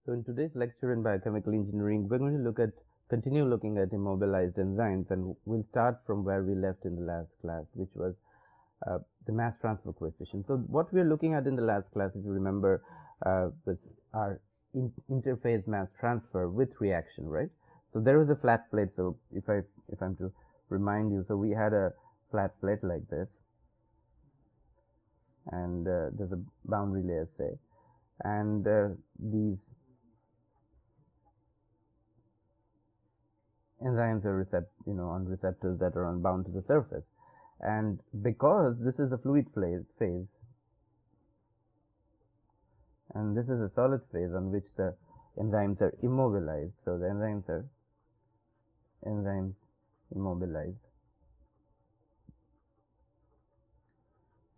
So in today's lecture in biochemical engineering, we're going to continue looking at immobilized enzymes, and we'll start from where we left in the last class, which was the mass transfer coefficient. So what we're looking at in the last class, if you remember, was our interphase mass transfer with reaction, right? So there was a flat plate. So if I'm to remind you, so we had a flat plate like this, and there's a boundary layer, say, and these enzymes are on receptors that are bound to the surface. And because this is a fluid phase and this is a solid phase on which the enzymes are immobilized, so the enzymes are immobilized.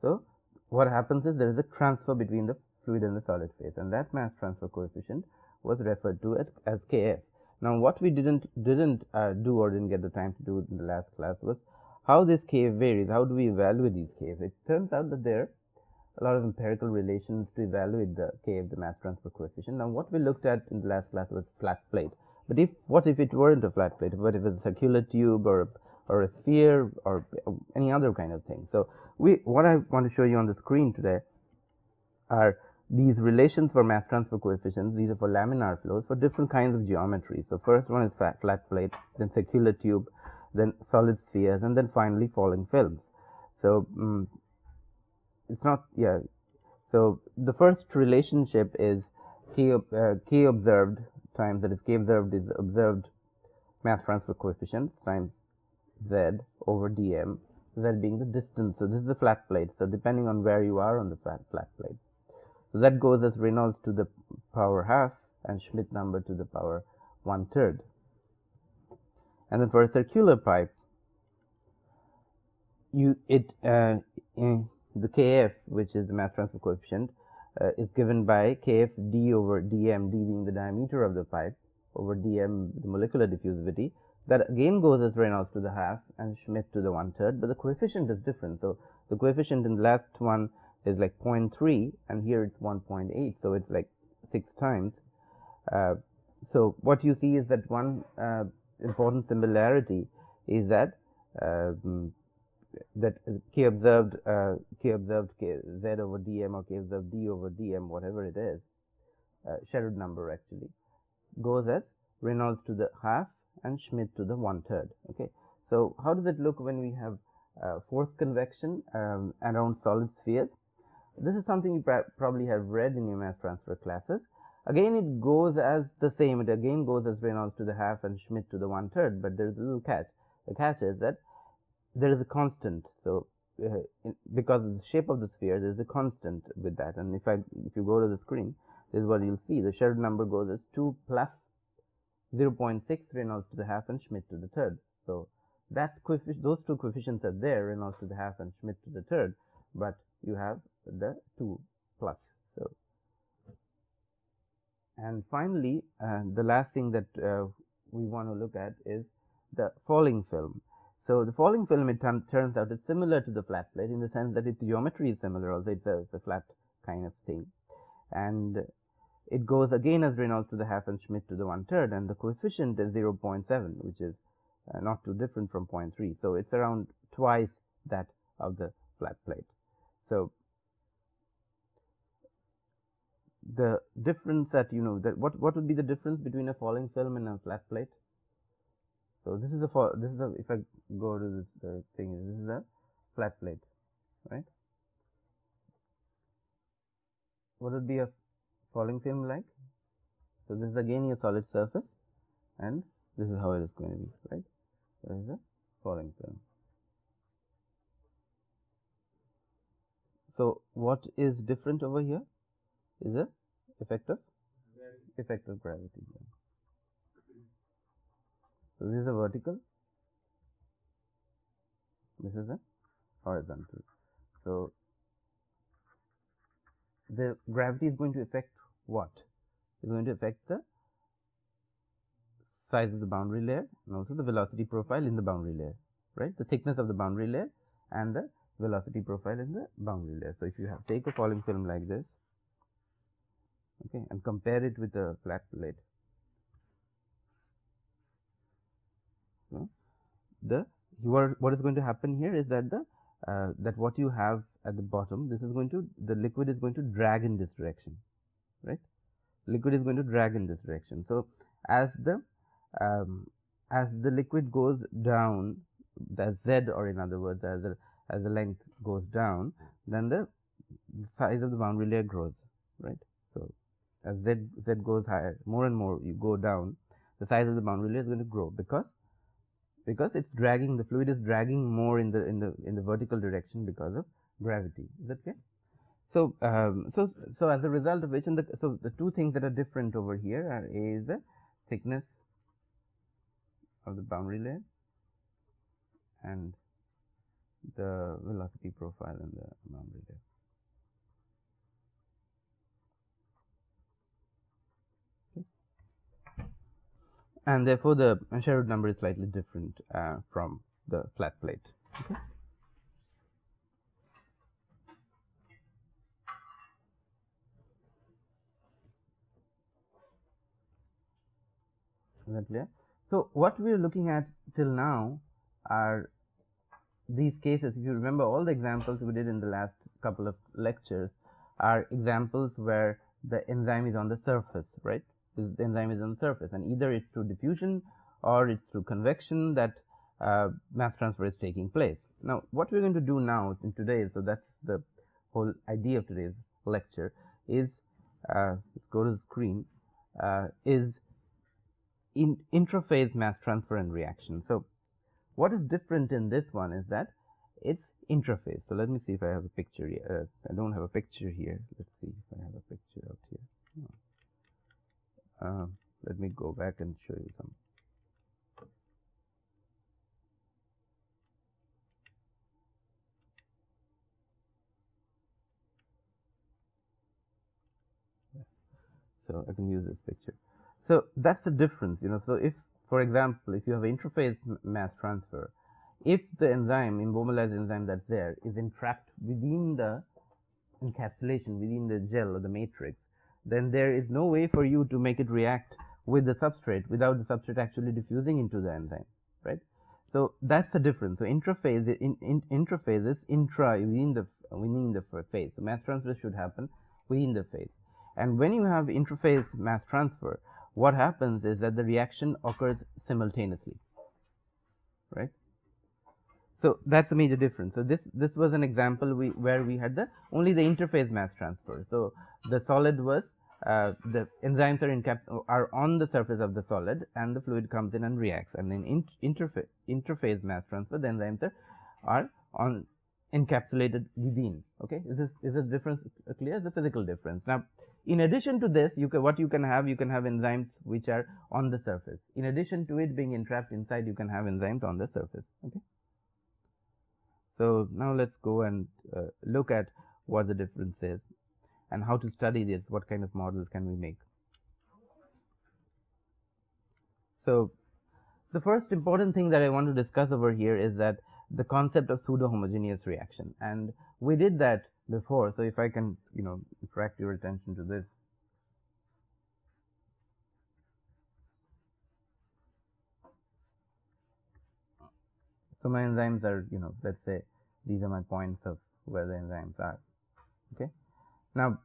So what happens is there is a transfer between the fluid and the solid phase, and that mass transfer coefficient was referred to as Kf. Now, what we didn't do or didn't get the time to do in the last class was how this Kf varies. How do we evaluate these Kf? It turns out that there are a lot of empirical relations to evaluate the Kf, the mass transfer coefficient. Now, what we looked at in the last class was flat plate. But what if it weren't a flat plate? What if it's a circular tube or a sphere or any other kind of thing? So what I want to show you on the screen today are these relations for mass transfer coefficients. These are for laminar flows for different kinds of geometry. So first one is flat plate, then circular tube, then solid spheres, and then finally falling films. So it's not, yeah. So the first relationship is K observed times, that is K observed is observed mass transfer coefficient times Z over dm, Z being the distance. So this is the flat plate. So depending on where you are on the flat plate. So that goes as Reynolds to the power half and Schmidt number to the power 1/3. And then for a circular pipe, the Kf, which is the mass transfer coefficient, is given by Kf d over dm, d being the diameter of the pipe, over dm, the molecular diffusivity. That again goes as Reynolds to the half and Schmidt to the 1/3, but the coefficient is different. So the coefficient in the last one is like 0.3, and here it's 1.8, so it's like 6 times. So what you see is that one important similarity is that K observed Z over dm or K observed d over dm, whatever it is, Sherwood number actually, goes as Reynolds to the half and Schmidt to the 1/3. Okay, so how does it look when we have forced convection around solid spheres? This is something you probably have read in your mass transfer classes. Again, it goes as the same. It again goes as Reynolds to the half and Schmidt to the 1/3, but there's a little catch. The catch is that there is a constant. So because of the shape of the sphere, there is a constant with that. And if you go to the screen, this is what you'll see. The Sherwood number goes as 2 plus 0.6 Reynolds to the half and Schmidt to the 1/3. So those two coefficients are there, Reynolds to the half and Schmidt to the 1/3, but you have the 2 plus. So, and finally, the last thing that we want to look at is the falling film. So the falling film, it turns out, is similar to the flat plate in the sense that its geometry is similar. Also, it's a flat kind of thing, and it goes again as Reynolds to the half and Schmidt to the 1/3, and the coefficient is 0.7, which is not too different from 0.3. So it's around twice that of the flat plate. So the difference that what would be the difference between a falling film and a flat plate? So this is if I go to this thing, this is a flat plate, right? What would be a falling film like? So this is again your solid surface, and this is how it is going to be, right? There is a falling film. So what is different over here is the effect of gravity. So this is a vertical, this is a horizontal. So the gravity is going to affect what? It's going to affect the size of the boundary layer and also the velocity profile in the boundary layer, right? The thickness of the boundary layer and the velocity profile in the boundary layer. So if you take a falling film like this, okay, and compare it with a flat plate. So, what is going to happen here is that that what you have at the bottom, this is going to, the liquid is going to drag in this direction, right? Liquid is going to drag in this direction. So um, as the liquid goes down, the z, or in other words, as the length goes down, then the size of the boundary layer grows, right? So as z goes higher, more and more you go down, the size of the boundary layer is going to grow because it's dragging, the fluid is dragging more in the vertical direction because of gravity. Is that clear? So, so as a result of which, so the two things that are different over here is the thickness of the boundary layer and the velocity profile in the boundary layer. Okay. And therefore, the Sherwood number is slightly different from the flat plate. Okay. Is that clear? So, what we are looking at till now are these cases. If you remember, all the examples we did in the last couple of lectures are examples where the enzyme is on the surface, right? The enzyme is on the surface, and either it's through diffusion or it's through convection that mass transfer is taking place. Now, what we're going to do now in today's, so that's the whole idea of today's lecture, is let's go to the screen, is intraphase mass transfer and reaction. So, what is different in this one is that it's intraphase. So let me see if I have a picture here. I don't have a picture here. Let's see if I have a picture out here. Let me go back and show you some. So I can use this picture. So that's the difference, you know. So if, for example, if you have intraphase mass transfer, if the enzyme, immobilized enzyme that's there, is entrapped within the encapsulation, within the gel or the matrix, then there is no way for you to make it react with the substrate without the substrate actually diffusing into the enzyme, right? So that's the difference. So intraphase, intraphase is intra, within the phase. So mass transfer should happen within the phase. And when you have intraphase mass transfer, what happens is that the reaction occurs simultaneously, right? So that's a major difference. So this was an example where we had only the interphase mass transfer. So the solid was the enzymes are on the surface of the solid, and the fluid comes in and reacts. And in interphase mass transfer, the enzymes are on encapsulated within. Okay, is this difference clear? The physical difference. Now, in addition to this, what you can have enzymes which are on the surface. In addition to it being entrapped inside, you can have enzymes on the surface. Okay. So now let's go and look at what the difference is and how to study this, what kind of models can we make. So the first important thing that I want to discuss over here is that the concept of pseudo-homogeneous reaction, and we did that before. So if I can, you know, attract your attention to this. So my enzymes are, you know, let's say these are my points of where the enzymes are. Okay. Now,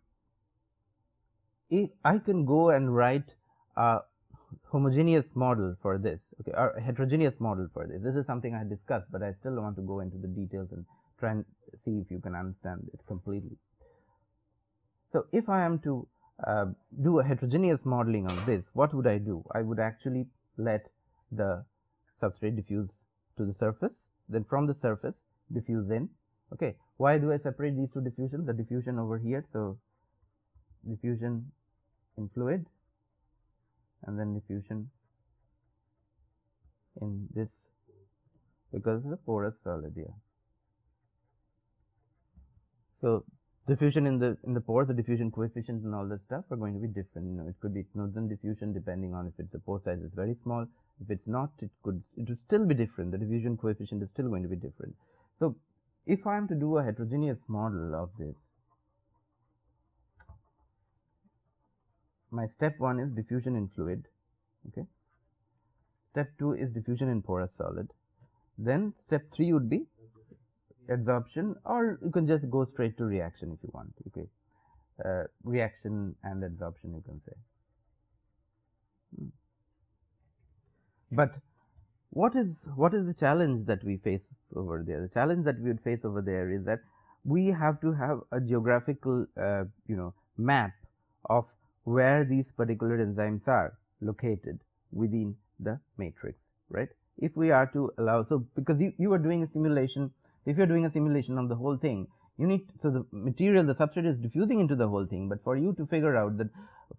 if I can go and write a homogeneous model for this, okay, or a heterogeneous model for this. This is something I discussed, but I still want to go into the details and try and see if you can understand it completely. So if I am to do a heterogeneous modeling of this, what would I do? I would actually let the substrate diffuse to the surface, then from the surface diffuse in. Okay, why do I separate these two diffusions? The diffusion over here, so diffusion in fluid, and then diffusion in this, because it's a porous solid here. So diffusion in the pores, the diffusion coefficients and all that stuff are going to be different. You know, it could be Knudsen diffusion depending on if it's the pore size is very small. If it's not, it would still be different. The diffusion coefficient is still going to be different. So if I am to do a heterogeneous model of this, my step 1 is diffusion in fluid. Okay. Step 2 is diffusion in porous solid. Then step 3 would be adsorption, or you can just go straight to reaction if you want. Okay. Reaction and adsorption, you can say. But what is the challenge that we face over there? The challenge that we would face over there is that we have to have a geographical map of where these particular enzymes are located within the matrix, right? If we are to allow, so because you are doing a simulation, if you're doing a simulation on the whole thing, you need, so the material, the substrate is diffusing into the whole thing, but for you to figure out that,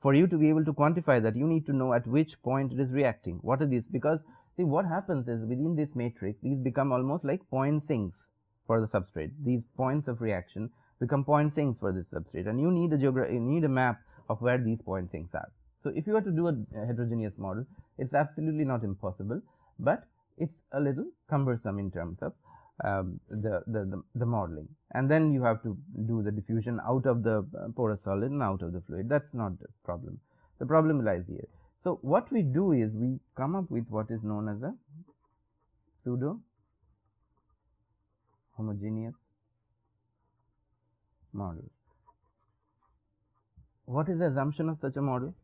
for you to be able to quantify that, you need to know at which point it is reacting. What are these? Because see, what happens is within this matrix, these become almost like point sinks for the substrate. These points of reaction become point sinks for this substrate, and you need a map of where these point sinks are. So if you were to do a heterogeneous model, it's absolutely not impossible, but it's a little cumbersome in terms of the modeling, and then you have to do the diffusion out of the porous solid and out of the fluid. That's not the problem. The problem lies here. So what we do is we come up with what is known as a pseudo-homogeneous model. What is the assumption of such a model?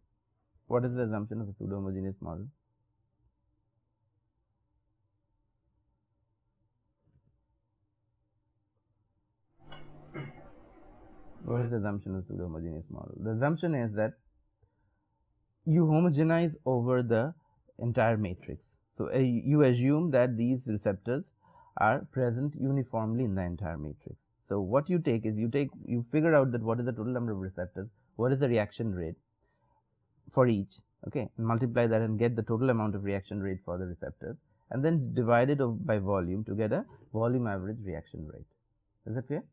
What is the assumption of a pseudo-homogeneous model? What is the assumption of pseudo-homogeneous model? The assumption is that you homogenize over the entire matrix. So you assume that these receptors are present uniformly in the entire matrix. So what you take is you figure out that what is the total number of receptors, what is the reaction rate for each, okay, and multiply that and get the total amount of reaction rate for the receptors, and then divide it by volume to get a volume average reaction rate. Is that clear?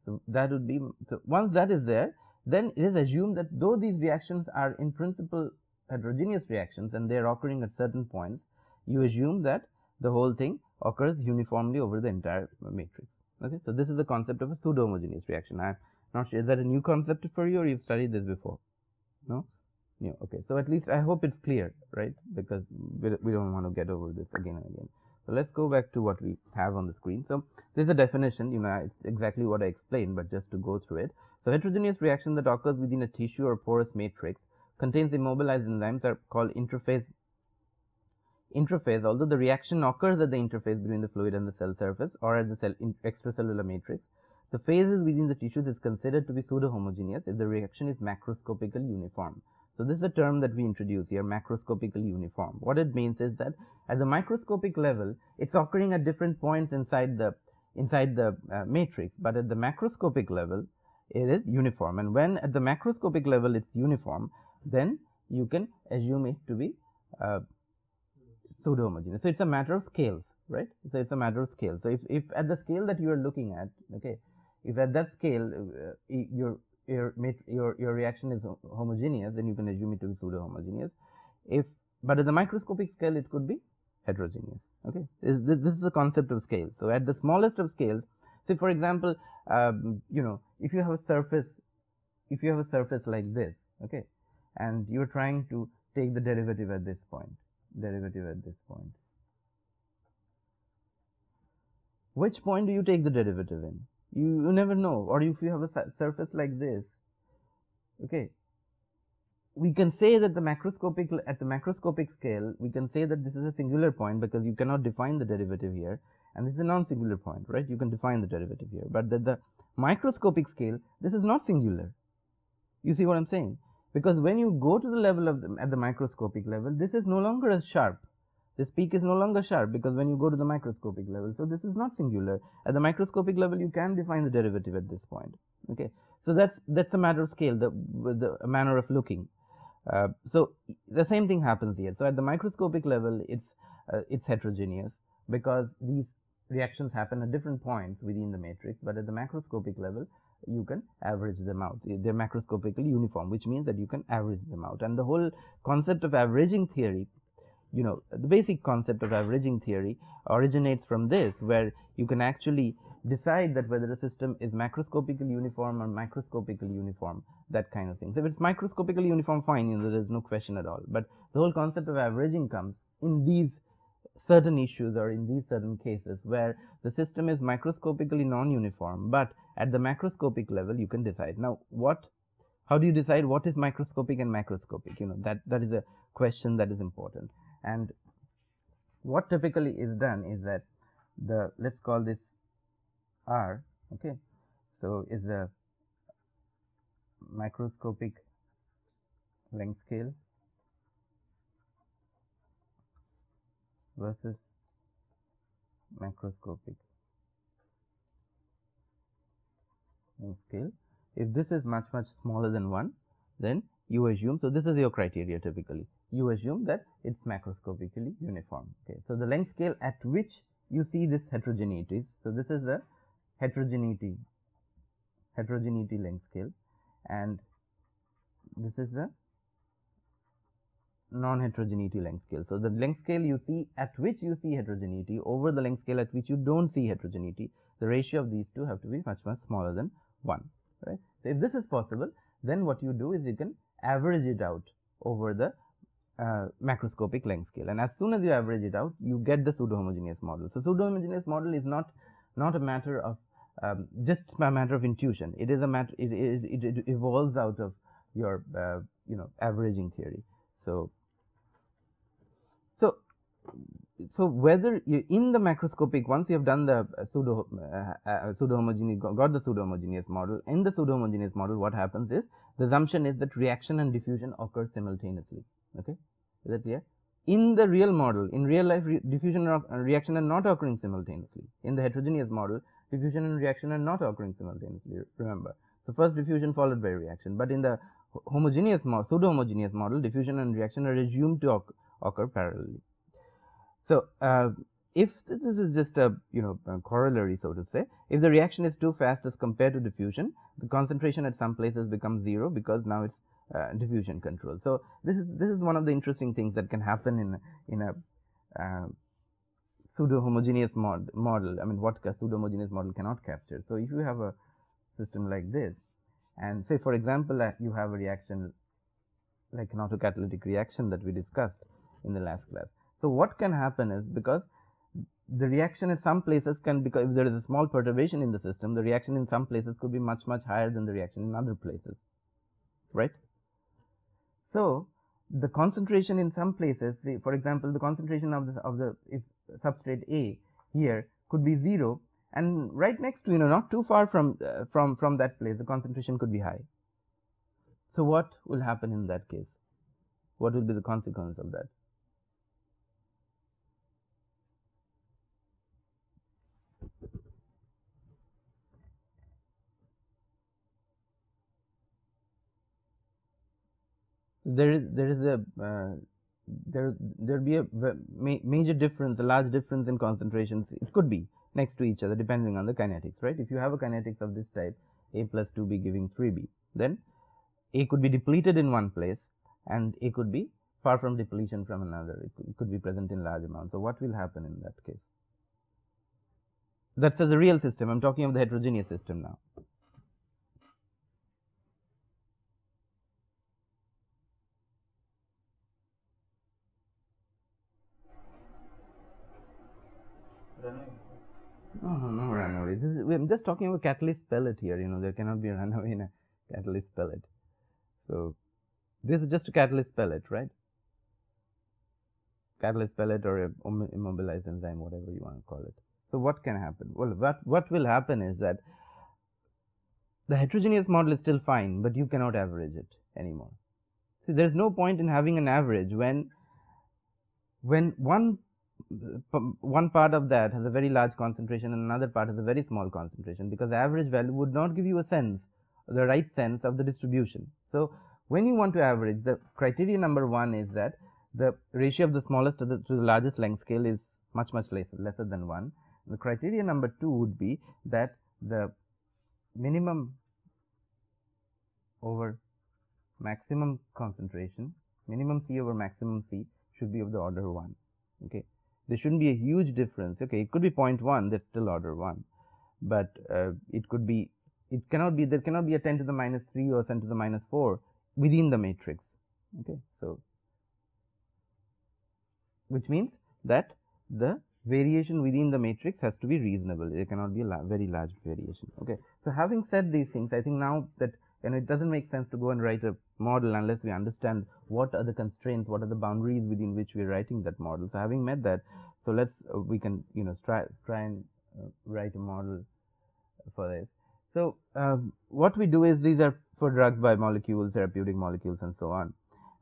So that would be, so once that is there, then it is assumed that though these reactions are in principle heterogeneous reactions and they are occurring at certain points, you assume that the whole thing occurs uniformly over the entire matrix. Okay, so this is the concept of a pseudo-homogeneous reaction. I'm not sure, is that a new concept for you, or you've studied this before? No? New. Okay, so at least I hope it's clear, right? Because we don't want to get over this again and again. So let's go back to what we have on the screen. So this is a definition, it's exactly what I explained, but just to go through it. So heterogeneous reaction that occurs within a tissue or porous matrix contains immobilized enzymes are called interphase. Interphase, although the reaction occurs at the interface between the fluid and the cell surface or at the extracellular matrix, the phases within the tissues is considered to be pseudo-homogeneous if the reaction is macroscopically uniform. So this is a term that we introduce here, macroscopically uniform. What it means is that at the microscopic level, it's occurring at different points inside the matrix, but at the macroscopic level, it is uniform. And when at the macroscopic level it's uniform, then you can assume it to be pseudo-homogeneous. So it's a matter of scales, right? So it's a matter of scale. So if at the scale that you are looking at, okay, if at that scale your reaction is homogeneous, then you can assume it to be pseudo-homogeneous. But at the microscopic scale, it could be heterogeneous. Okay, this is the concept of scale. So at the smallest of scales, say for example, if you have a surface, like this, okay, and you're trying to take the derivative at this point, which point do you take the derivative in? You never know. Or if you have a surface like this, okay, we can say that at the macroscopic scale, we can say that this is a singular point because you cannot define the derivative here, and this is a non-singular point, right? You can define the derivative here, but at the microscopic scale, this is not singular. You see what I'm saying? Because when you go to the level of at the microscopic level, this is no longer as sharp. This peak is no longer sharp because when you go to the microscopic level, so this is not singular. At the microscopic level, you can define the derivative at this point. Okay, so that's a matter of scale, the manner of looking. So the same thing happens here. So at the microscopic level, it's heterogeneous because these reactions happen at different points within the matrix. But at the macroscopic level, you can average them out. They're macroscopically uniform, which means that you can average them out. And the whole concept of averaging theory, the basic concept of averaging theory originates from this, where you can actually decide that whether a system is macroscopically uniform or microscopically uniform, that kind of thing. So if it's microscopically uniform, fine, there's no question at all. But the whole concept of averaging comes in these certain issues or in these certain cases where the system is microscopically non-uniform, but at the macroscopic level you can decide. Now, how do you decide what is microscopic and macroscopic? That is a question that is important. And what typically is done is that let's call this R, okay, so is a microscopic length scale versus macroscopic length scale. If this is much smaller than 1, then you assume, so this is your criteria typically, you assume that it's macroscopically uniform. Okay, so the length scale at which you see this heterogeneity, so this is the heterogeneity length scale, and this is the non-heterogeneity length scale. So the length scale you see at which you see heterogeneity over the length scale at which you don't see heterogeneity, the ratio of these two have to be much smaller than 1, right? So if this is possible, then what you do is you can average it out over the macroscopic length scale, and as soon as you average it out, you get the pseudohomogeneous model. So pseudohomogeneous model is not a matter of just a matter of intuition. It is a matter. It evolves out of your averaging theory. So whether you, in the macroscopic, once you have done the pseudohomogeneous, got the pseudohomogeneous model, in the pseudohomogeneous model, what happens is the assumption is that reaction and diffusion occur simultaneously. Okay, is that clear? In the real model, in real life, diffusion and reaction are not occurring simultaneously. In the heterogeneous model, diffusion and reaction are not occurring simultaneously. Remember, so first diffusion followed by reaction. But in the homogeneous pseudo-homogeneous model, diffusion and reaction are assumed to occur parallelly. So if this is just a corollary, so to say, if the reaction is too fast as compared to diffusion, the concentration at some places becomes 0 because now it's diffusion control. So this is one of the interesting things that can happen in a pseudo-homogeneous model. I mean, what a pseudo-homogeneous model cannot capture. So if you have a system like this, and say for example you have a reaction like an autocatalytic reaction that we discussed in the last class. So what can happen is, because the reaction at some places can, because if there is a small perturbation in the system, the reaction in some places could be much higher than the reaction in other places, right? So the concentration in some places, say for example, the concentration of the if substrate A here could be 0, and right next to, not too far from that place, the concentration could be high. So what will happen in that case? What will be the consequence of that? There'll be a major difference, a large difference in concentrations. It could be next to each other depending on the kinetics, right? If you have a kinetics of this type, A plus 2B giving 3B, then A could be depleted in one place and A could be far from depletion from another. It could be present in large amounts. So what will happen in that case? That's the real system. I'm talking of the heterogeneous system now. No runaway. I'm just talking about catalyst pellet here. There cannot be a runaway in a catalyst pellet. So this is just a catalyst pellet, right? Catalyst pellet or a immobilized enzyme, whatever you want to call it. So what can happen? Well, what will happen is that the heterogeneous model is still fine, but you cannot average it anymore. See, there is no point in having an average when one part of that has a very large concentration and another part has a very small concentration, because the average value would not give you a sense, the right sense of the distribution. So when you want to average, the criteria number 1 is that the ratio of the smallest to the largest length scale is much lesser than 1. The criteria number 2 would be that the minimum over maximum concentration, minimum C over maximum C, should be of the order 1. Okay. There shouldn't be a huge difference. Okay, it could be 0.1, that's still order 1, but it could be, it cannot be, there cannot be a 10 to the minus 3 or 10 to the minus 4 within the matrix. Okay, so which means that the variation within the matrix has to be reasonable. There cannot be a very large variation. Okay, so having said these things, I think now that it doesn't make sense to go and write a model unless we understand what are the constraints, what are the boundaries within which we are writing that model. So having met that, so let's we can try and write a model for this. So what we do is, these are for drugs, biomolecules, therapeutic molecules, and so on.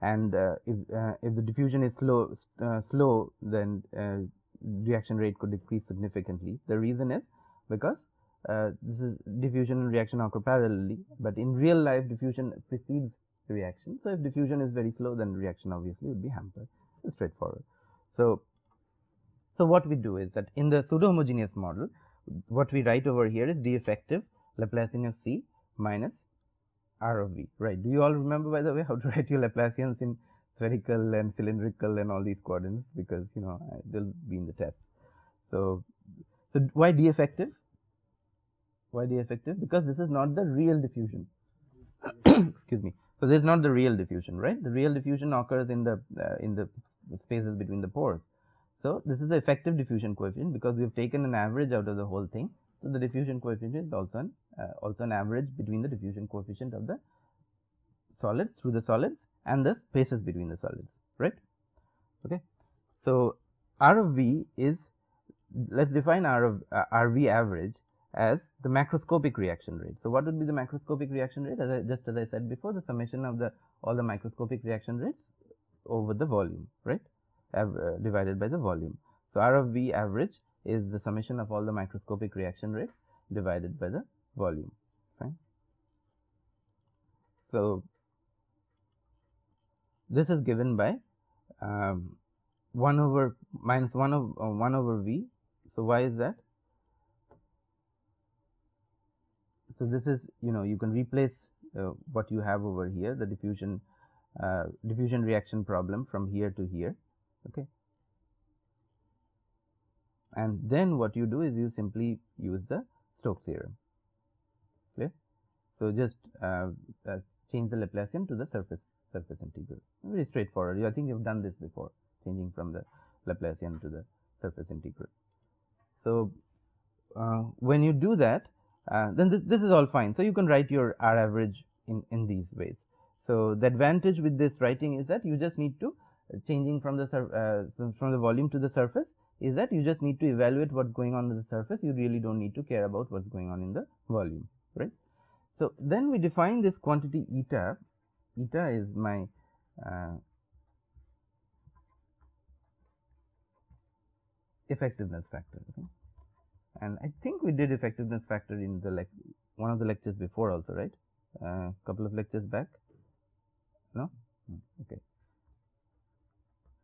And if the diffusion is slow, then reaction rate could decrease significantly. The reason is because this is diffusion and reaction occur parallelly, but in real life diffusion precedes reaction. So if diffusion is very slow, then reaction obviously would be hampered. It's straightforward. So what we do is that in the pseudo-homogeneous model, what we write over here is d effective Laplacian of C minus R of V, right? Do you all remember, by the way, how to write your Laplacians in spherical and cylindrical and all these coordinates, because they'll be in the test. So why d effective? Why d effective? Because this is not the real diffusion. Excuse me. So this is not the real diffusion, right? The real diffusion occurs in the spaces between the pores. So this is the effective diffusion coefficient, because we have taken an average out of the whole thing. So the diffusion coefficient is also an average between the diffusion coefficient of the solids through the solids and the spaces between the solids, right? Okay. So R of V is, let's define RV average as the macroscopic reaction rate. So what would be the macroscopic reaction rate? Just as I said before, the summation of all the microscopic reaction rates over the volume, right? Divided by the volume. So R of V average is the summation of all the microscopic reaction rates divided by the volume. Fine. So this is given by 1 over minus 1 over V. So why is that? So this is, you can replace what you have over here, the diffusion reaction problem, from here to here. Okay. And then what you do is you simply use the Stokes theorem. Clear? So just change the Laplacian to the surface integral. Very straightforward. I think you've done this before, changing from the Laplacian to the surface integral. So when you do that, then this is all fine. So you can write your R average in these ways. So the advantage with this writing is that you just need to, changing from the volume to the surface, is that you just need to evaluate what's going on in the surface. You really don't need to care about what's going on in the volume, right? So then we define this quantity eta. Eta is my effectiveness factor. Okay? And I think we did effectiveness factor in the one of the lectures before also, right? Couple of lectures back. No? Okay.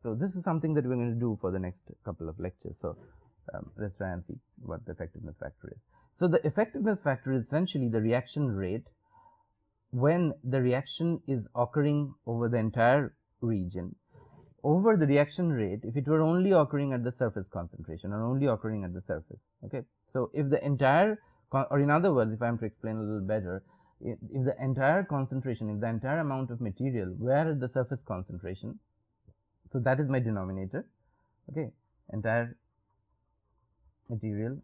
So this is something that we're going to do for the next couple of lectures. So let's try and see what the effectiveness factor is. So the effectiveness factor is essentially the reaction rate when the reaction is occurring over the entire region, over the reaction rate if it were only occurring at the surface concentration or only occurring at the surface. Okay. So if the entire, or in other words, if I am to explain a little better, if the entire concentration, if the entire amount of material were at the surface concentration, so that is my denominator. Okay, entire material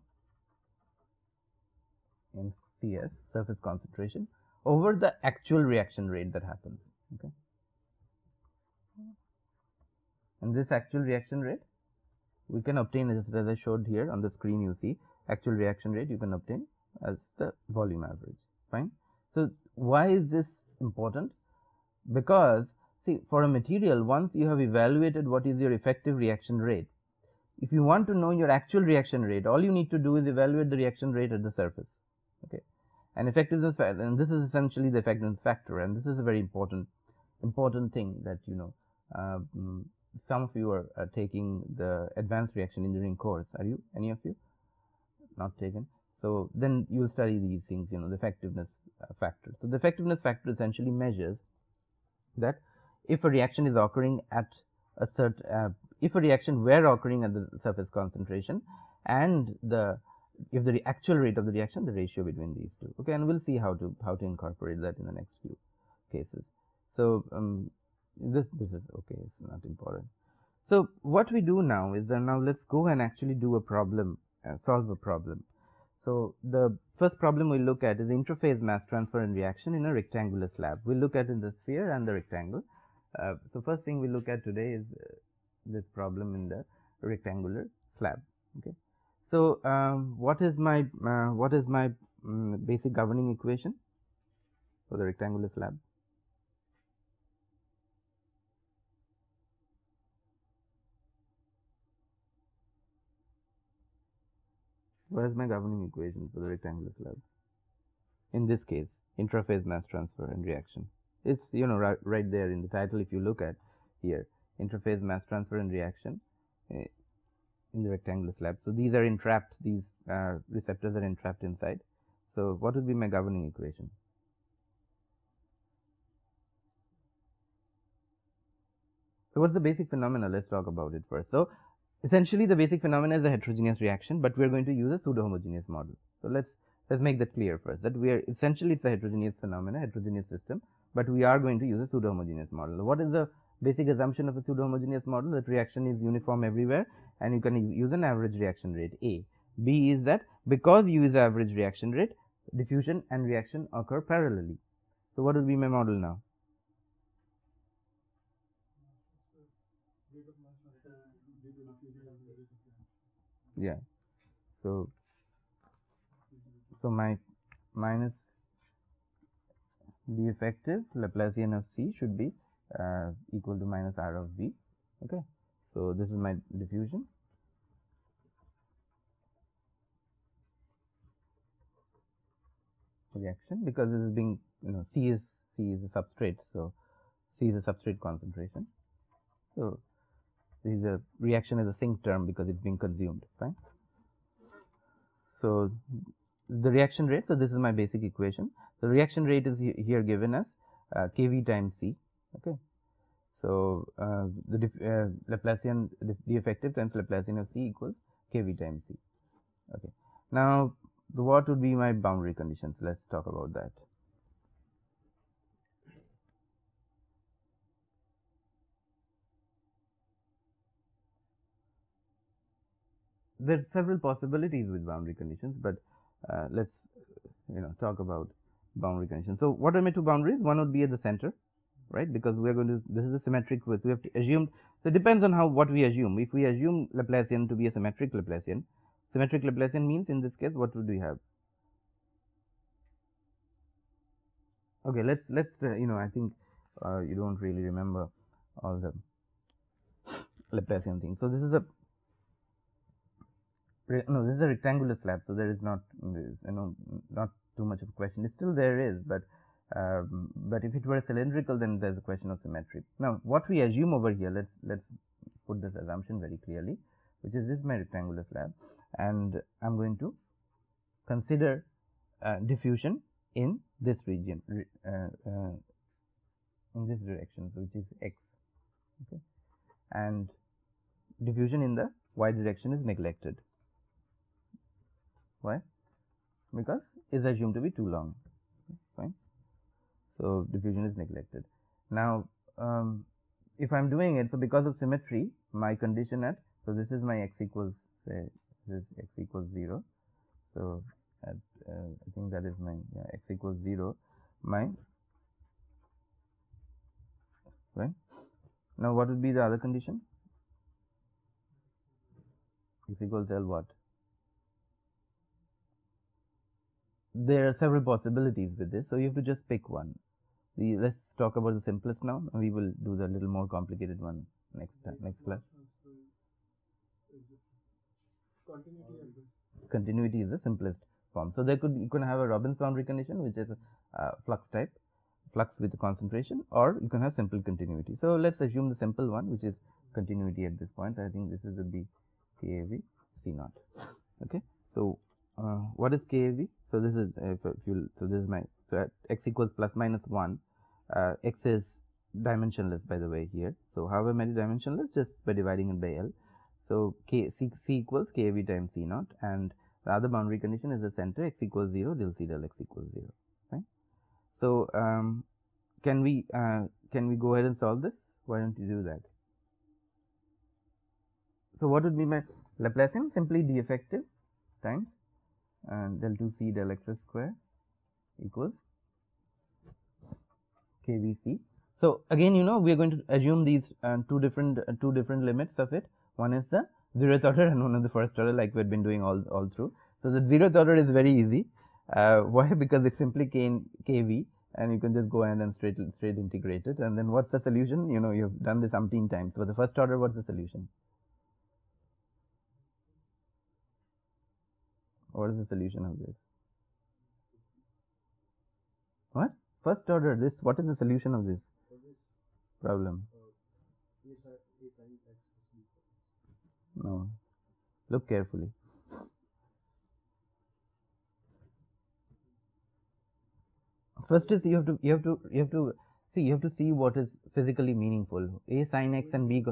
in CS, surface concentration, over the actual reaction rate that happens. Okay, and this actual reaction rate we can obtain, as I showed here on the screen. You see actual reaction rate you can obtain as the volume average. Fine. So why is this important? Because see, for a material, once you have evaluated what is your effective reaction rate, if you want to know your actual reaction rate, all you need to do is evaluate the reaction rate at the surface. Okay, and effectiveness factor, and this is essentially the effectiveness factor, and this is a very important thing that some of you are taking the advanced reaction engineering course. Are you, any of you? Not taken? So then you will study these things, the effectiveness factor. So the effectiveness factor essentially measures that if a reaction is occurring at a certain if a reaction were occurring at the surface concentration and if the actual rate of the reaction, the ratio between these two. Okay, and we'll see how to incorporate that in the next few cases. So this is okay, it's not important. So what we do now is that now let's go and actually do a problem, solve a problem. So the first problem we look at is interphase mass transfer and reaction in a rectangular slab. We'll look at in the sphere and the rectangle. So first thing we look at today is this problem in the rectangular slab. Okay. So what is my basic governing equation for the rectangular slab? What is my governing equation for the rectangular slab? In this case, interphase mass transfer and reaction. It's right there in the title. If you look at here, interphase mass transfer and reaction in the rectangular slab. So these are entrapped. These receptors are entrapped inside. So what would be my governing equation? So what's the basic phenomena? Let's talk about it first. So essentially, the basic phenomena is a heterogeneous reaction, but we are going to use a pseudo-homogeneous model. So let's make that clear first, that we are essentially it's a heterogeneous phenomena, heterogeneous system, but we are going to use a pseudo-homogeneous model. What is the basic assumption of a pseudo-homogeneous model? That reaction is uniform everywhere, and you can use an average reaction rate A. B is that because you use average reaction rate, diffusion and reaction occur parallelly. So what will be my model now? Yeah. So my minus B effective Laplacian of C should be equal to minus R of V. Okay. So this is my diffusion. Reaction, because this is being C is a substrate, so C is a substrate concentration. So this is a reaction as a sink term because it's being consumed, fine. So the reaction rate, so this is my basic equation. The reaction rate is here given as Kv times C. Okay. So the Laplacian, the effective times Laplacian of C equals Kv times C. Okay. Now what would be my boundary conditions? Let's talk about that. There are several possibilities with boundary conditions, but let's talk about boundary conditions. So what are my two boundaries? One would be at the center, right? Because we are going to, this is a symmetric width. We have to assume, so it depends on what we assume. If we assume Laplacian to be a symmetric Laplacian means in this case what would we have? Okay, let's I think you don't really remember all the Laplacian things. So this is a this is a rectangular slab, so there is not not too much of a question. It's still there is, but if it were cylindrical, then there's a question of symmetry. Now what we assume over here, let's put this assumption very clearly, which is this is my rectangular slab, and I'm going to consider diffusion in this region, in this direction, so which is x. Okay, and diffusion in the y direction is neglected. Why? Because is assumed to be too long. Fine. So diffusion is neglected. Now if I'm doing it, so because of symmetry, my condition at, so this is my x equals, say this is x equals 0. So at I think that is my x equals 0, my right. Now what would be the other condition? X equals L what? There are several possibilities with this, so you have to just pick one. Let's talk about the simplest now. We will do the little more complicated one next class. Continuity is the simplest form. So you can have a Robbins boundary condition, which is a flux type, flux with concentration, or you can have simple continuity. So let's assume the simple one, which is continuity at this point. I think this is would be KAV C naught. Okay. So what is KAV? So this is so this is my, so at x equals plus minus 1, x is dimensionless, by the way, here. So how I made it dimensionless? Just by dividing it by L. So C equals kV times C naught, and the other boundary condition is the center x equals 0, del C del x equals 0. Right. So can we go ahead and solve this? Why don't you do that? So what would be my Laplacian? Simply d effective times del 2C del x square equals KVC. So again, we are going to assume these two different limits of it. One is the 0th order and one is the first order, like we had been doing all through. So the 0th order is very easy. Why? Because it's simply KV, and you can just go ahead and straight integrate it. And then what's the solution? You've done this umpteen times. For the first order, what's the solution? What is the solution of this? What? First order, this, what is the solution of this problem? No. Look carefully. First is you have to see what is physically meaningful. A sin x and B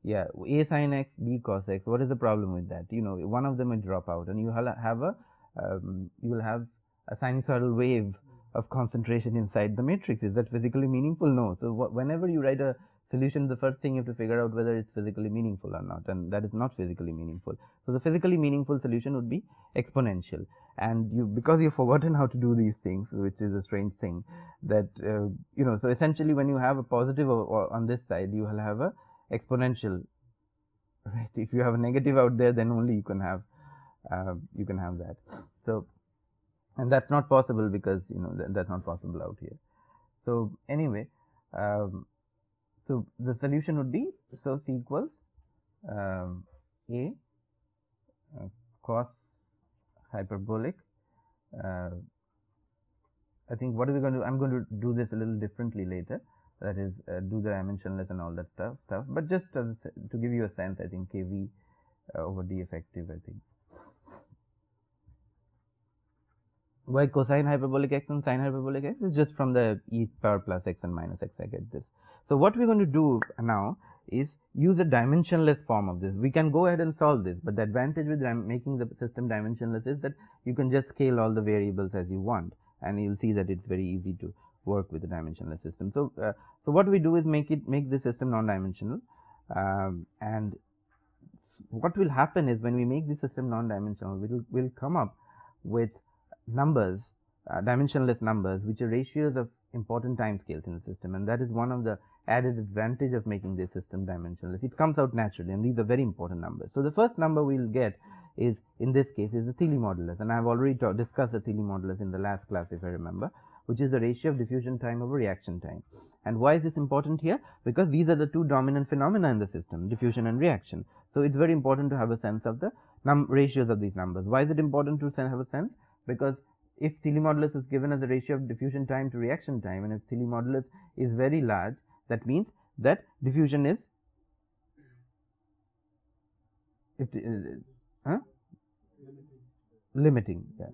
A sin x, B cos x. What is the problem with that? One of them will drop out, and you will have a sinusoidal wave of concentration inside the matrix. Is that physically meaningful? No. So whenever you write a solution, the first thing you have to figure out whether it's physically meaningful or not, and that is not physically meaningful. So the physically meaningful solution would be exponential, and because you've forgotten how to do these things, which is a strange thing, that so essentially when you have a positive on this side, you will have a exponential, right? If you have a negative out there, then only you can have that. So, and that's not possible because that's not possible out here. So anyway, so the solution would be, so C equals A cos hyperbolic. I think what are we going to do? I'm going to do this a little differently later. That is, do the dimensionless and all that stuff. But just to give you a sense, I think KV over D effective, I think. Why cosine hyperbolic x and sine hyperbolic x is just from the e power plus x and minus x. I get this. So what we're going to do now is use a dimensionless form of this. We can go ahead and solve this, but the advantage with making the system dimensionless is that you can just scale all the variables as you want, and you'll see that it's very easy to work with the dimensionless system. So what we do is make the system non-dimensional, and what will happen is when we make the system non-dimensional, we'll come up with numbers, dimensionless numbers, which are ratios of important time scales in the system, and that is one of the added advantage of making this system dimensionless. It comes out naturally, and these are very important numbers. So the first number we'll get is, in this case, is the Thiele modulus, and I have already discussed the Thiele modulus in the last class, if I remember, which is the ratio of diffusion time over reaction time. And why is this important here? Because these are the two dominant phenomena in the system, diffusion and reaction. So it's very important to have a sense of the ratios of these numbers. Why is it important to have a sense? Because if Thiele modulus is given as a ratio of diffusion time to reaction time, and if Thiele modulus is very large, that means that diffusion is limiting. Yeah.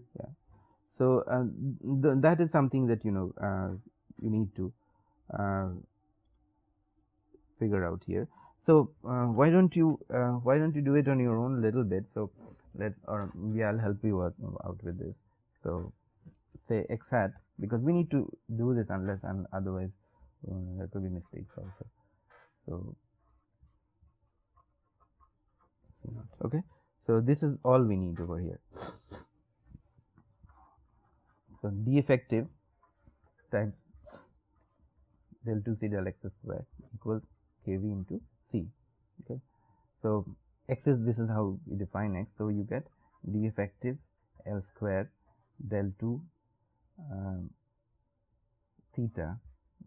So that is something that you need to figure out here. So why don't you do it on your own a little bit? So or maybe I'll help you out with this. So say x hat, because we need to do this unless and otherwise there could be mistakes also. So okay, so this is all we need over here. So d effective times del 2c del x square equals kv into c. Okay, so this is how we define x. So you get d effective L square del 2 theta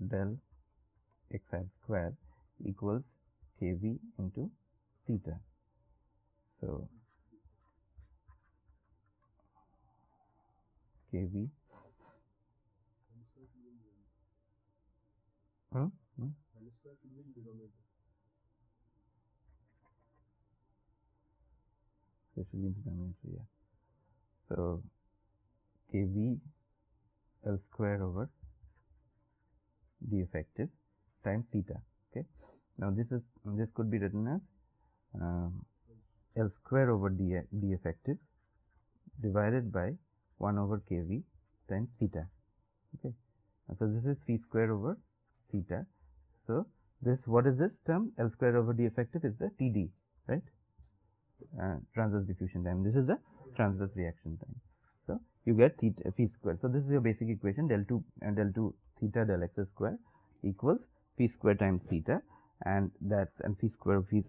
del x hat square equals kv into theta. So kv this should be denominator, yeah. So kv L square over d effective times theta. Okay. Now this could be written as L square over d effective divided by 1 over kV times theta. Okay. So this is phi square over theta. So this, what is this term? L square over d effective is the TD, right? Transverse diffusion time. This is the transverse reaction time. So you get theta phi square. So this is your basic equation, del 2 theta del x square equals phi square times theta, and that's, and phi square is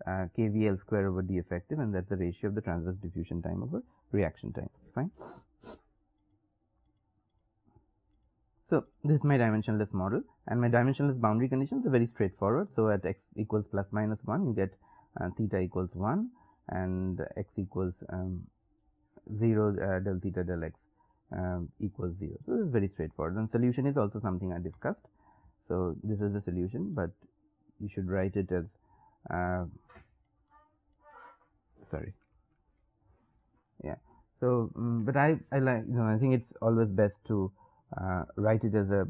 kV L square over d effective, and that's the ratio of the transverse diffusion time over reaction time. Fine. So this is my dimensionless model, and my dimensionless boundary conditions are very straightforward. So at x equals plus minus 1, you get theta equals 1 and x equals 0, del theta del x equals 0. So this is very straightforward, and solution is also something I discussed. So this is the solution, but you should write it as sorry, yeah. So but I like, I think it's always best to write it as a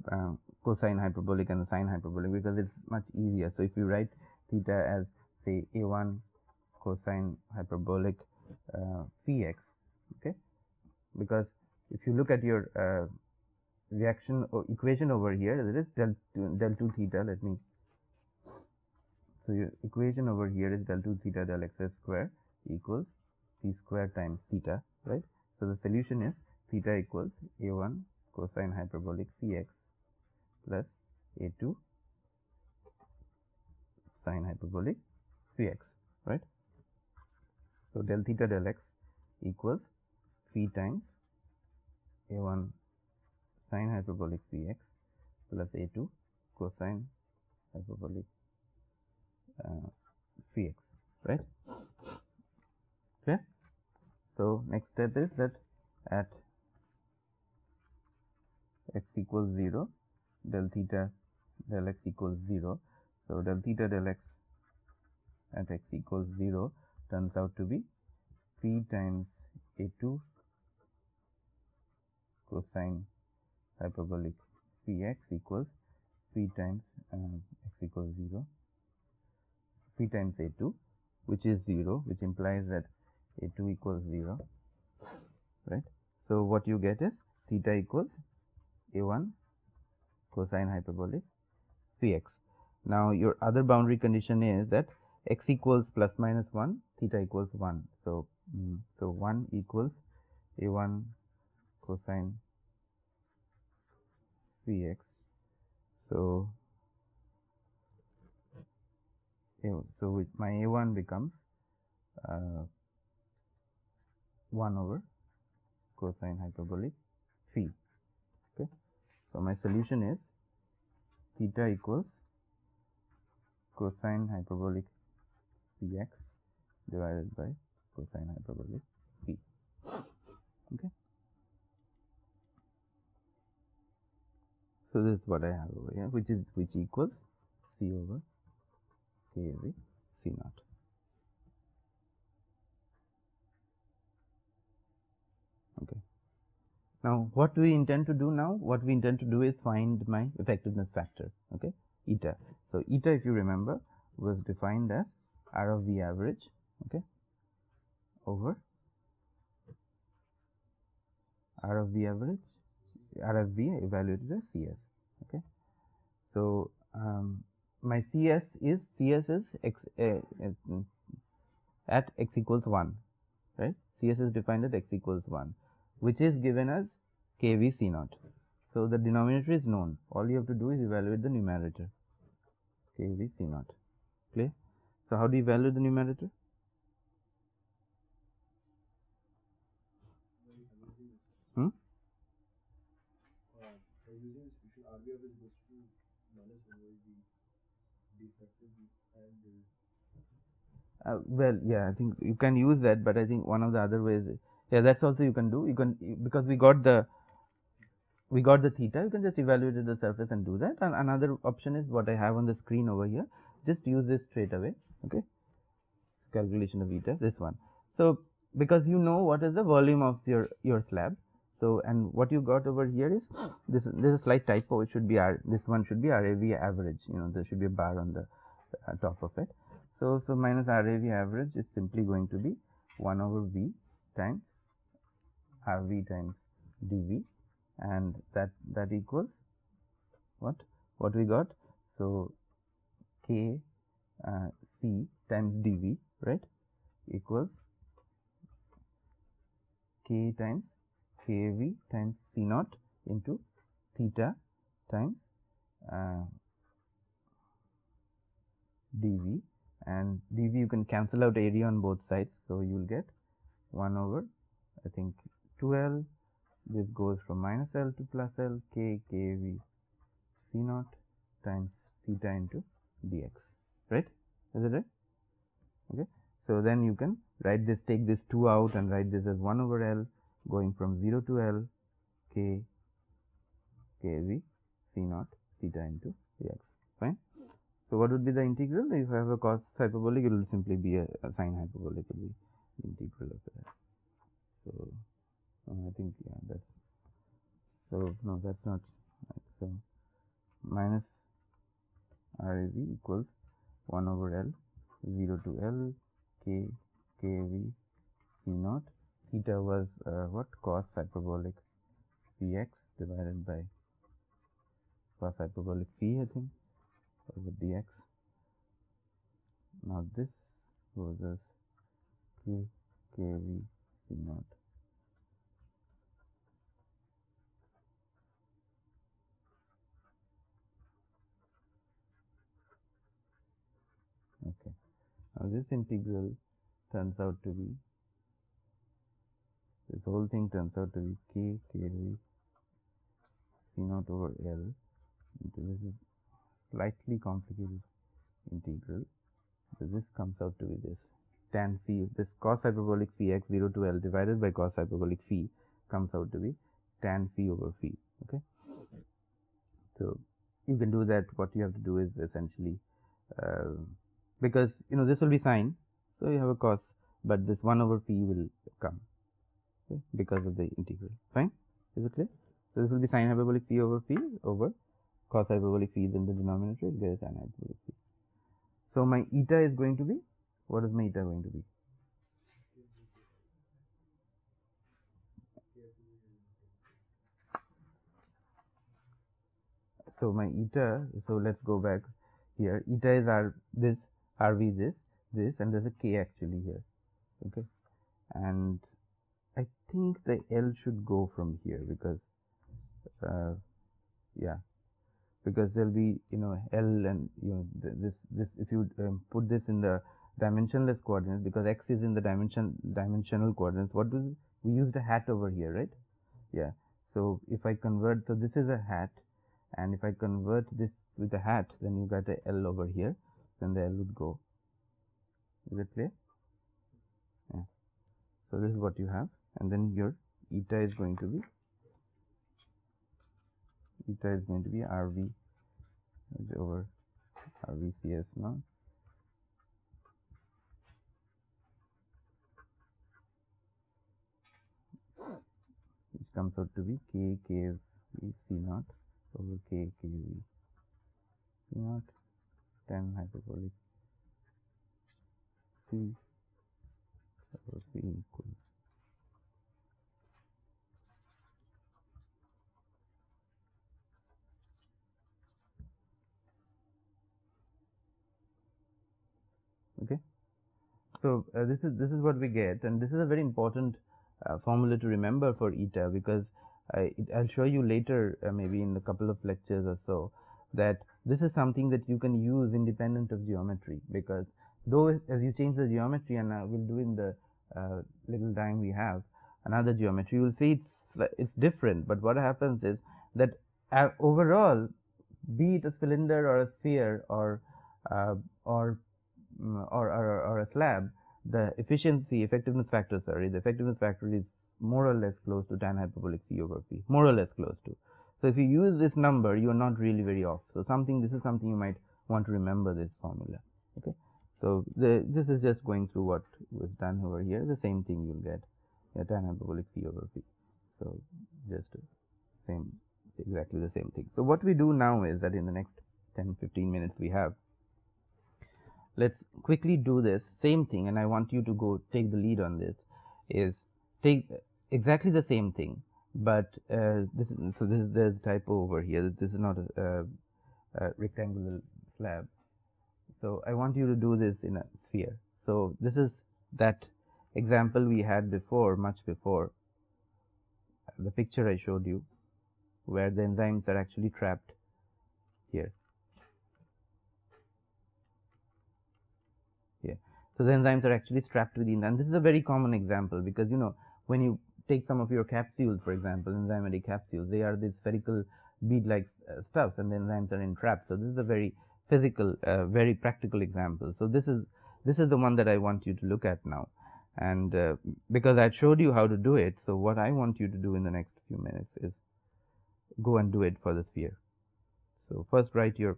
cosine hyperbolic and a sine hyperbolic, because it's much easier. So if you write theta as, say, a1 cosine hyperbolic phi x, okay, because if you look at your reaction equation over here, there is del 2 theta. Let me, so your equation over here is del 2 theta del x square equals phi square times theta, right? So the solution is theta equals a1 cosine hyperbolic phi x plus a2 sine hyperbolic phi x, right? So del theta del x equals phi times a1 sine hyperbolic phi x plus a2 cosine hyperbolic phi x, right? Okay. So next step is that at x equals 0, del theta del x equals 0. So del theta del x at x equals 0 turns out to be phi times a2 cosine hyperbolic phi x equals phi times x equals 0, phi times a2, which is 0, which implies that a2 equals 0, right? So what you get is theta equals a1 cosine hyperbolic phi x. Now your other boundary condition is that x equals plus minus 1, theta equals 1. So so 1 equals a1 cosine phi x. So with my a1 becomes 1 over cosine hyperbolic phi. Okay. So my solution is theta equals cosine hyperbolic phi x divided by cosine hyperbolic phi. Okay. So this is what I have over here, which equals C over kV C naught. Okay. Now what we intend to do now? What we intend to do is find my effectiveness factor. Okay, eta. So eta, if you remember, was defined as R of V average. Okay, over R of V average, R of V evaluated as CS. Okay, so my CS is x at x equals 1, right? CS is defined at x equals 1, which is given as kV C naught. So the denominator is known. All you have to do is evaluate the numerator, kV C naught. Clear? So how do you evaluate the numerator? Well, yeah, I think you can use that, but I think one of the other ways, yeah, that's also you can do. You can, because we got the theta, you can just evaluate the surface and do that. And another option is what I have on the screen over here. Just use this straight away. Okay, calculation of eta, this one. So because you know what is the volume of your slab, So, and what you got over here is this is a slight typo. It should be this one should be RAV average. There should be a bar on the top of it. So minus RAV average is simply going to be 1 over V times RV times dV, and that equals what we got. So K C times dV, right, equals K times kV times C naught into theta times dV, and dV you can cancel out area on both sides, so you will get 1 over, I think, 2L. This goes from minus L to plus L, K kV C naught times theta into dx, right? Is it right? Okay. So then you can write this, take this 2 out and write this as 1 over L going from 0 to L, K kV C naught theta into dx. Fine. So what would be the integral? If I have a cos hyperbolic, it will simply be a sine hyperbolic. It will be the integral of that. So I think, yeah, that's, so no, that's not right. So minus RAV equals 1 over L 0 to L K kV C naught. Theta was what? Cos hyperbolic Px divided by cos hyperbolic Phi, I think, over dx. Now this goes as K kV C naught. Okay. Now this integral turns out to be, this whole thing turns out to be K kV C naught over L into, this is slightly complicated integral. So this comes out to be this tan phi, this cos hyperbolic phi x 0 to L divided by cos hyperbolic phi comes out to be tan phi over phi. Okay. So you can do that. What you have to do is essentially, because this will be sine, so you have a cos, but this 1 over phi will come, okay, because of the integral. Fine. Is it clear? So this will be sine hyperbolic phi over phi over cos hyperbolic phi, then the denominator is there tan hyperbolic phi. So my eta is going to be, what is my eta going to be? So my eta, so let's go back here. Eta is this, RV this, and there's a K actually here. Okay. And I think the L should go from here because, yeah, because there'll be, L and, this, if you put this in the dimensionless coordinates, because X is in the dimensional coordinates, what do we used a hat over here, right? Yeah. So if I convert, so this is a hat, and if I convert this with a hat, then you got a L over here, then the L would go. Is it clear? Yeah. So this is what you have, and then your eta is going to be, RV over RVCS now. Which comes out to be K kV C naught over K kV C naught tan hyperbolic Phi over Phi equals. Okay. So this is what we get, and this is a very important formula to remember for eta, because I'll show you later, maybe in a couple of lectures or so, that this is something that you can use independent of geometry, because though as you change the geometry, and we'll do in the little time we have another geometry, you will see it's different, but what happens is that overall, be it a cylinder or a sphere or a slab, the effectiveness factor is more or less close to tan hyperbolic phi over phi, more or less close to. So if you use this number, you are not really very off. So this is something you might want to remember, this formula. Okay. So this is just going through what was done over here. The same thing you'll get, tan hyperbolic phi over phi. So just exactly the same thing. So what we do now is that in the next 10-15 minutes we have, let's quickly do this same thing, and I want you to go take the lead on this. Is take exactly the same thing, but this is there's a typo over here. This is not a rectangular slab. So I want you to do this in a sphere. So this is that example we had before, much before, the picture I showed you, where the enzymes are actually trapped here. Here. So the enzymes are actually strapped within, and this is a very common example because when you take some of your capsules, for example, enzymatic capsules, they are these spherical bead-like stuffs, and the enzymes are entrapped. So this is a very physical, very practical example. So this is the one that I want you to look at now, and because I showed you how to do it, so what I want you to do in the next few minutes is go and do it for the sphere. So first write your,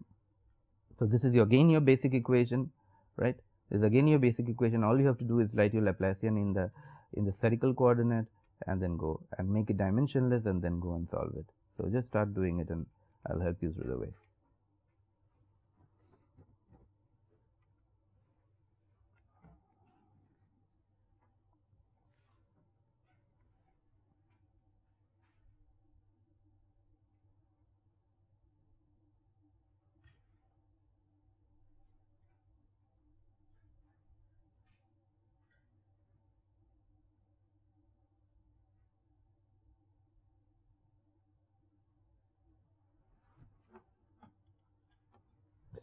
so this is again your basic equation, right? This is again your basic equation. All you have to do is write your Laplacian in the spherical coordinate, and then go and make it dimensionless, and then go and solve it. So just start doing it, and I'll help you through the way.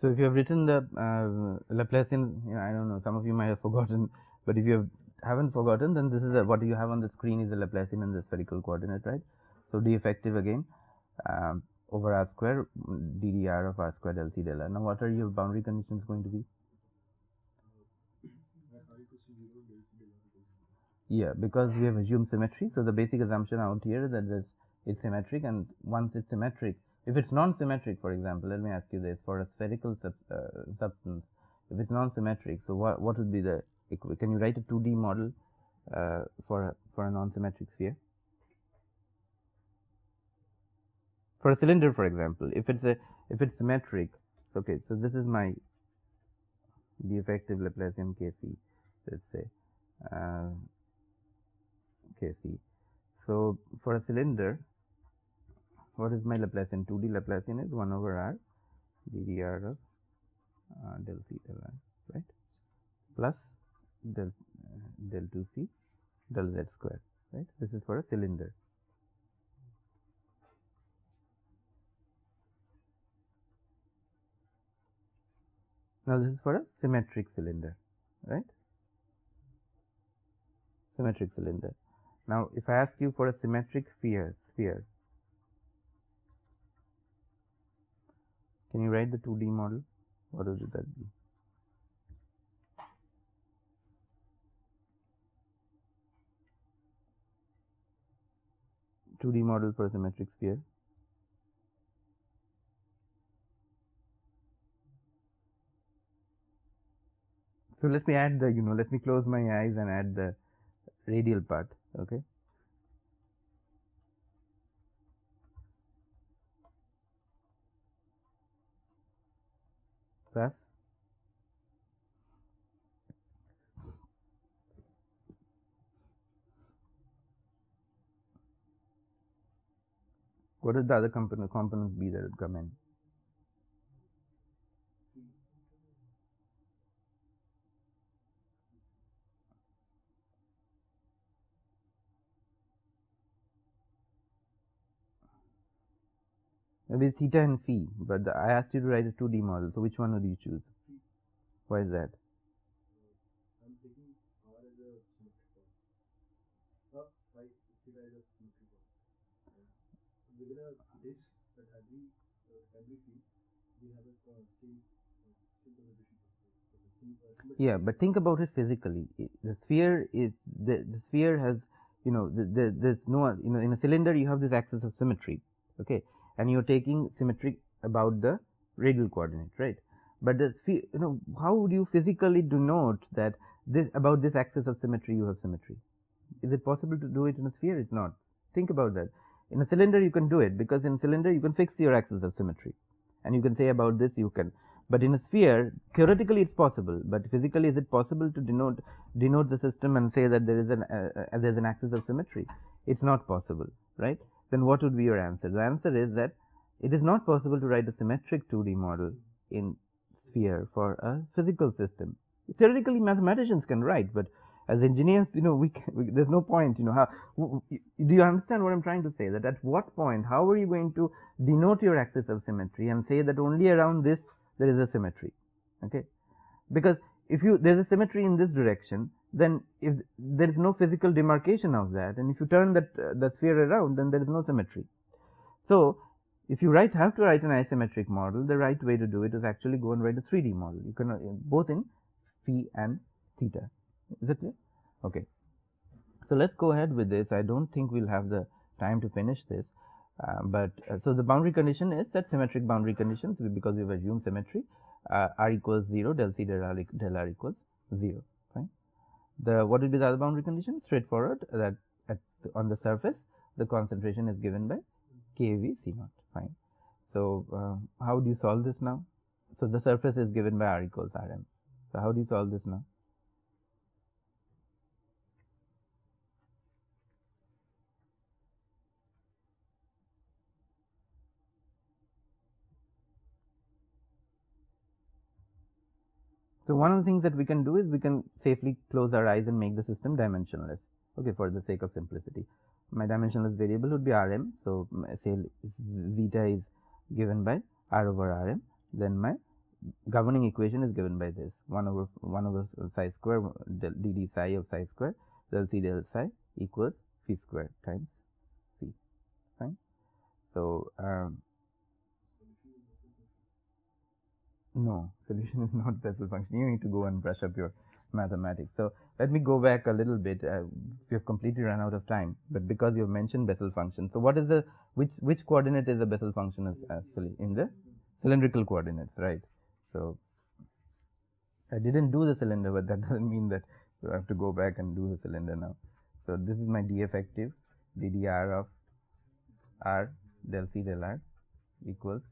So if you have written the Laplacian, I don't know, some of you might have forgotten, but if you haven't forgotten, then this is what you have on the screen is the Laplacian and the spherical coordinate, right? So d effective again over r square ddr of r square del c del r. Now what are your boundary conditions going to be? Yeah, because we have assumed symmetry. So the basic assumption out here is that it's symmetric, and once it's symmetric, if it's non-symmetric, for example, let me ask you this: for a spherical substance, if it's non-symmetric, so what would be the? Can you write a 2D model for a non-symmetric sphere? For a cylinder, for example, if it's symmetric, okay. So this is my the effective Laplacian Kc, let's say Kc. So for a cylinder, what is my Laplacian? 2D Laplacian is 1 over r ddr of del c del r, right? Plus del 2c del z square, right? This is for a cylinder. Now this is for a symmetric cylinder, right? Symmetric cylinder. Now if I ask you for a symmetric sphere, can you write the 2D model? What would that be? Two-D model for a symmetric sphere. So let me add the, let me close my eyes and add the radial part, okay? Plus what is the other components B that would come in? Maybe theta and phi, but I asked you to write a 2D model, so which one would you choose? Why is that? I'm taking R as a symmetric form. Phi theta is a symmetric form. Within a disk that has the field, we have a same contribution. Yeah, but think about it physically. The sphere is the sphere has there's no in a cylinder you have this axis of symmetry, okay, and you're taking symmetry about the radial coordinate, right? But the sphere, how would you physically denote that this about this axis of symmetry you have symmetry? Is it possible to do it in a sphere? It's not. Think about that. In a cylinder you can do it, because in cylinder you can fix your axis of symmetry, and you can say about this you can. But in a sphere, theoretically it's possible, but physically is it possible to denote the system and say that there is there's an axis of symmetry? It's not possible, right? Then what would be your answer? The answer is that it is not possible to write a symmetric 2D model in sphere for a physical system. Theoretically, mathematicians can write, but as engineers, there's no point. Do you understand what I'm trying to say? That at what point, how are you going to denote your axis of symmetry and say that only around this there is a symmetry? Okay, because if there's a symmetry in this direction, then if there is no physical demarcation of that, and if you turn the sphere around, then there is no symmetry. So if you have to write an isometric model, the right way to do it is actually go and write a 3D model. You can both in phi and theta. Is it clear? Okay. So let's go ahead with this. I don't think we'll have the time to finish this, so the boundary condition is set symmetric boundary conditions, because we've assumed symmetry. R equals 0, del C del R equals 0. Fine. What will be the other boundary condition? Straightforward, that on the surface the concentration is given by kV C0. Fine. So how do you solve this now? So the surface is given by R equals Rm. So how do you solve this now? So one of the things that we can do is we can safely close our eyes and make the system dimensionless. Okay, for the sake of simplicity, my dimensionless variable would be Rm. So say zeta is given by R over Rm. Then my governing equation is given by this 1 over psi square dd psi of psi square del C del psi equals phi square times C. Fine. So no, solution is not Bessel function. You need to go and brush up your mathematics. So let me go back a little bit. We have completely run out of time, but because you have mentioned Bessel function, so what is the which coordinate is the Bessel function actually in the cylindrical coordinates, right? So I didn't do the cylinder, but that doesn't mean that you have to go back and do the cylinder now. So this is my d effective ddr of R del C del R equals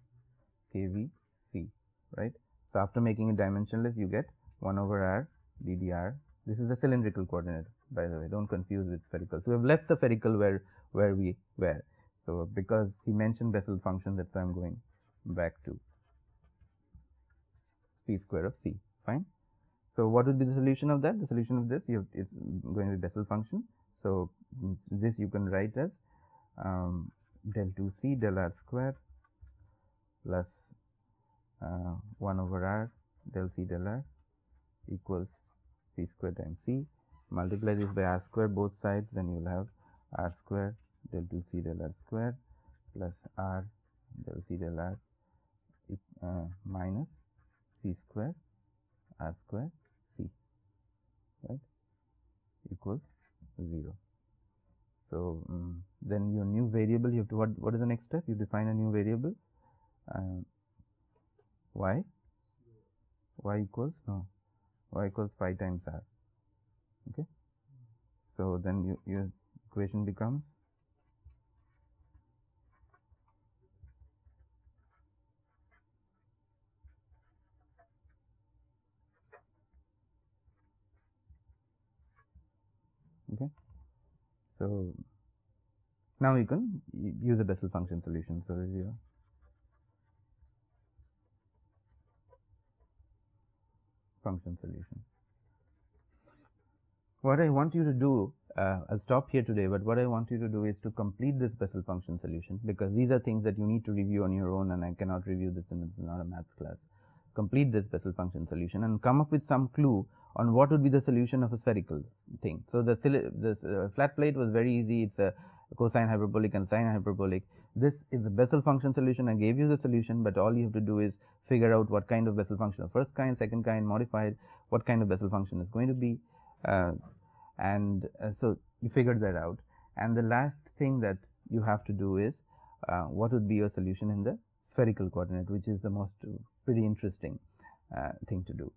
kV C, right? So after making it dimensionless, you get 1 over R ddr. This is the cylindrical coordinate, by the way. Don't confuse with spherical. So we have left the spherical where we were. So because he mentioned Bessel function, that's why I'm going back to p square of C. Fine. So what would be the solution of that? The solution of this, it's going to be Bessel function. So this you can write as del 2C del R square plus 1 over R del C del R equals C square times C. Multiply this by R square both sides, then you will have R square del 2C del R square plus R del C del R minus C square R square C, right, equals 0. So then your new variable, you have to what is the next step? You define a new variable. Y equals phi times R. Okay. So then your equation becomes okay. So now you can use a Bessel function solution. So this is your function solution. What I want you to do, I'll stop here today, but what I want you to do is to complete this Bessel function solution, because these are things that you need to review on your own, and I cannot review this in not a maths class. Complete this Bessel function solution and come up with some clue on what would be the solution of a spherical thing. So this flat plate was very easy. It's a cosine hyperbolic and sine hyperbolic. This is the Bessel function solution. I gave you the solution, but all you have to do is figure out what kind of Bessel function of first kind, second kind, modified, what kind of Bessel function is going to be. So you figured that out. And the last thing that you have to do is what would be your solution in the spherical coordinate, which is the most pretty interesting thing to do.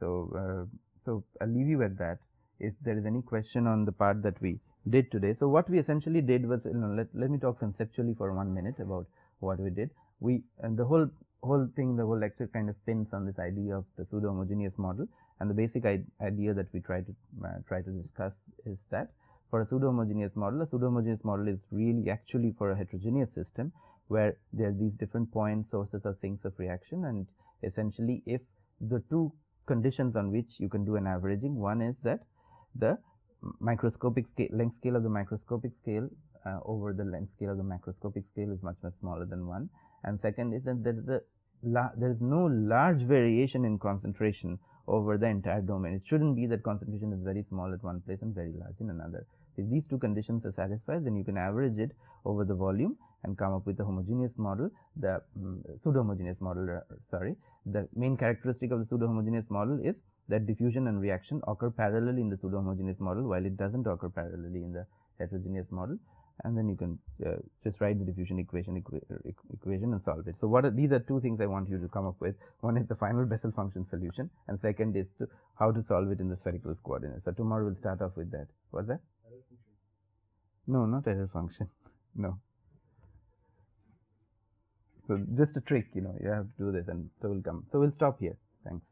So I'll leave you at that. If there is any question on the part that we did today. So what we essentially did was, let me talk conceptually for 1 minute about what we did. And the whole lecture kind of pins on this idea of the pseudo-homogeneous model, and the basic idea that we try to discuss is that for a pseudo-homogeneous model is really actually for a heterogeneous system where there are these different point sources or sinks of reaction, and essentially if the two conditions on which you can do an averaging, one is that the microscopic length scale of the microscopic scale over the length scale of the macroscopic scale is much smaller than 1, and second is that there is no large variation in concentration over the entire domain. It shouldn't be that concentration is very small at one place and very large in another. If these two conditions are satisfied, then you can average it over the volume and come up with a homogeneous model, the pseudo-homogeneous model. The main characteristic of the pseudo-homogeneous model is that diffusion and reaction occur parallelly in the pseudo-homogeneous model, while it doesn't occur parallelly in the heterogeneous model. And then you can just write the diffusion equation and solve it. So these are two things I want you to come up with. One is the final Bessel function solution, and second is how to solve it in the spherical coordinates. So tomorrow we'll start off with that. What's that? Error function. No, not error function. No. So just a trick, you have to do this, and so we'll stop here. Thanks.